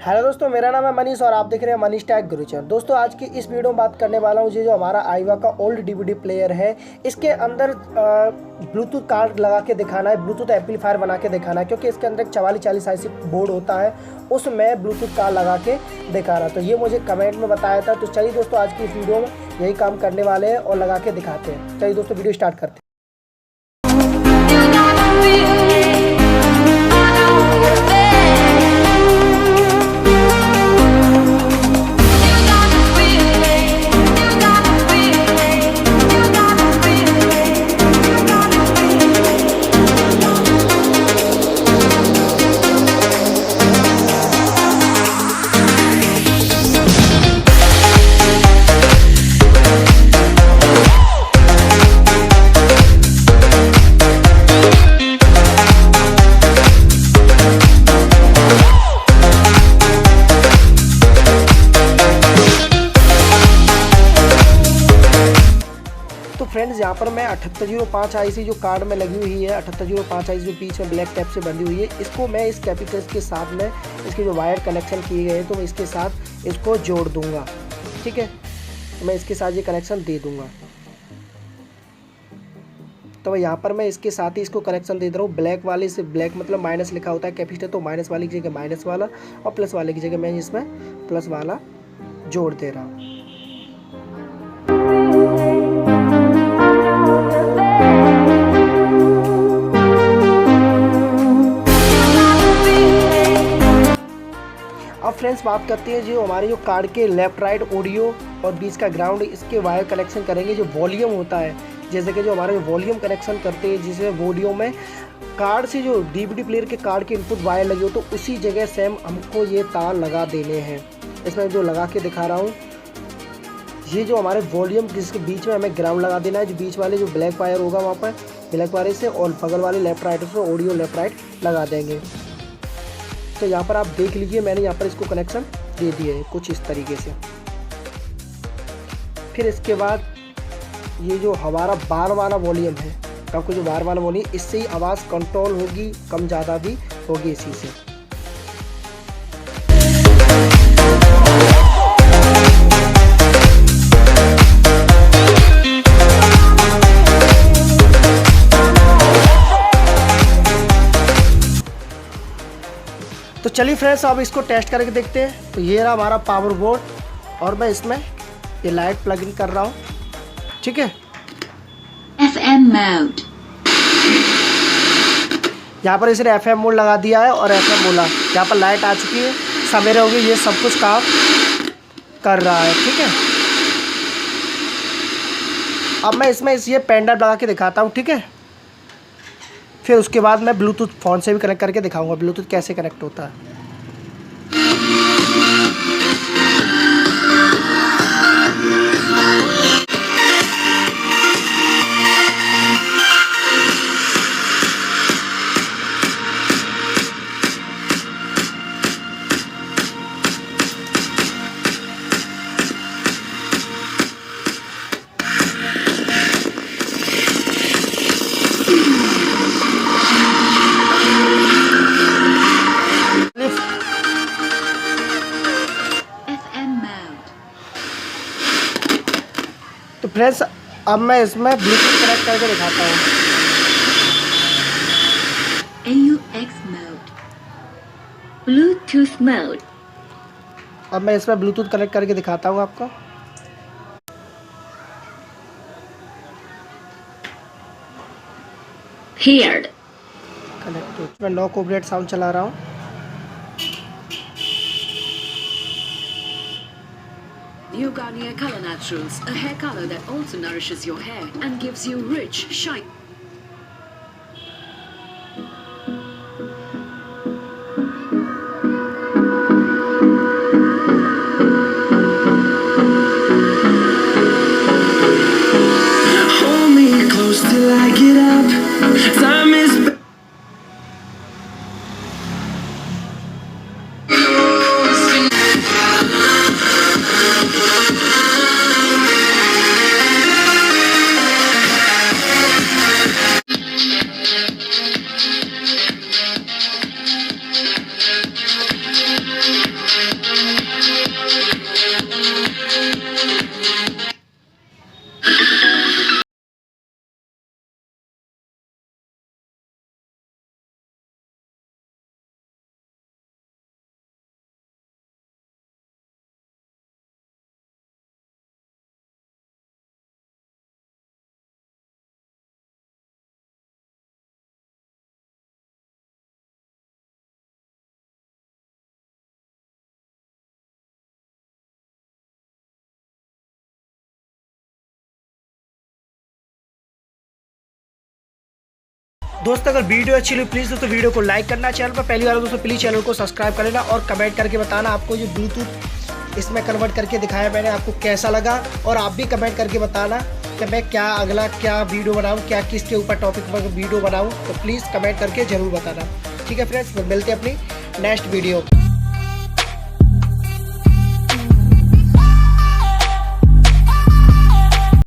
Hello दोस्तों, मेरा नाम है मनीष और आप देख रहे हैं मनीष टैग गुरु चैनल। दोस्तों आज की इस वीडियो में बात करने वाला हूँ जो हमारा आईवा का ओल्ड डीवीडी प्लेयर है, इसके अंदर ब्लूटूथ कार्ड लगा के दिखाना है, ब्लूटूथ एम्पलीफायर बना के दिखाना है, क्योंकि इसके अंदर एक 4440 साइज बोर्ड होता है, उसमें ब्लूटूथ कार्ड लगा के दिखाना। तो ये मुझे कमेंट में बताया था। तो चलिए दोस्तों आज की इस वीडियो में यही काम करने वाले हैं और लगा के दिखाते हैं। चलिए दोस्तों वीडियो स्टार्ट करते हैं। तो फ्रेंड्स यहाँ पर मैं 7805 आईसी जो कार्ड में लगी हुई है, 7805 आईसी जो बीच में ब्लैक टैप से बंधी हुई है, इसको मैं इस कैपिटल्स के साथ में इसके जो वायर कनेक्शन किए गए हैं तो मैं इसके साथ इसको जोड़ दूंगा। ठीक है, तो मैं इसके साथ ये कनेक्शन दे दूंगा। तो यहाँ पर मैं इसके साथ ही इसको कनेक्शन दे रहा हूँ। ब्लैक वाले से, ब्लैक मतलब माइनस लिखा होता है कैपेसिटर, तो माइनस वाले की जगह माइनस वाला और प्लस वाले की जगह मैं इसमें प्लस वाला जोड़ दे रहा हूँ। अब फ्रेंड्स बात करते हैं जो हमारे जो कार्ड के लेफ्ट राइट ऑडियो और बीच का ग्राउंड, इसके वायर कनेक्शन करेंगे। जो वॉल्यूम होता है, जैसे कि जो हमारे वॉल्यूम कनेक्शन करते हैं, जिसमें वॉल्यूम में कार्ड से जो डीवीडी प्लेयर के कार्ड के इनपुट वायर लगी हो, तो उसी जगह सेम हमको ये तार लगा देने हैं। इसमें जो लगा के दिखा रहा हूँ, ये जो हमारे वॉल्यूम जिसके बीच में हमें ग्राउंड लगा देना है। जो बीच वाले जो ब्लैक वायर होगा वहाँ पर ब्लैक वायर से, और बगल वाले लेफ्ट राइट से ऑडियो लेफ्ट राइट लगा देंगे। तो यहाँ पर आप देख लीजिए, मैंने यहाँ पर इसको कनेक्शन दे दिए है कुछ इस तरीके से। फिर इसके बाद ये जो हमारा बार वाला वॉल्यूम है, आपको जो बार वाला वॉल्यूम, इससे ही आवाज़ कंट्रोल होगी, कम ज़्यादा भी होगी इसी से। तो चलिए फ्रेंड्स अब इसको टेस्ट करके देखते हैं। तो ये रहा हमारा पावर बोर्ड और मैं इसमें ये लाइट प्लग इन कर रहा हूँ। ठीक है, FM मोड, यहाँ पर इसने FM मोड लगा दिया है और FM बोला। यहाँ पर लाइट आ चुकी है, सवेरे होगी, ये सब कुछ काम कर रहा है। ठीक है, अब मैं इसमें ये पेन ड्राइव लगा के दिखाता हूँ। ठीक है, फिर उसके बाद मैं ब्लूटूथ फ़ोन से भी कनेक्ट करके दिखाऊंगा ब्लूटूथ कैसे कनेक्ट होता है। तो फ्रेंड्स अब मैं इसमें ब्लूटूथ कनेक्ट करके दिखाता हूँ। AUX mode, Bluetooth mode. अब मैं इसमें ब्लूटूथ कनेक्ट करके दिखाता हूँ आपको। Heard, कनेक्ट, मैं नो कॉपीराइट साउंड चला रहा हूँ। Garnier Color Naturals, a hair color that also nourishes your hair and gives you rich, shine. Hold me close till I get up. Time is दोस्तों अगर वीडियो अच्छी लगी please दोस्तों video को like करना, चैनल पर पहली बार दोस्तों प्लीज़ चैनल को सब्सक्राइब कर लेना और कमेंट करके बताना आपको जो ब्लूटूथ इसमें कन्वर्ट करके दिखाया मैंने आपको कैसा लगा। और आप भी कमेंट करके बताना कि मैं अगला क्या वीडियो बनाऊँ, क्या किसके ऊपर टॉपिक पर वीडियो बनाऊँ, तो प्लीज़ कमेंट करके ज़रूर बताना। ठीक है फ्रेंड्स, मिलते हैं अपनी नेक्स्ट वीडियो।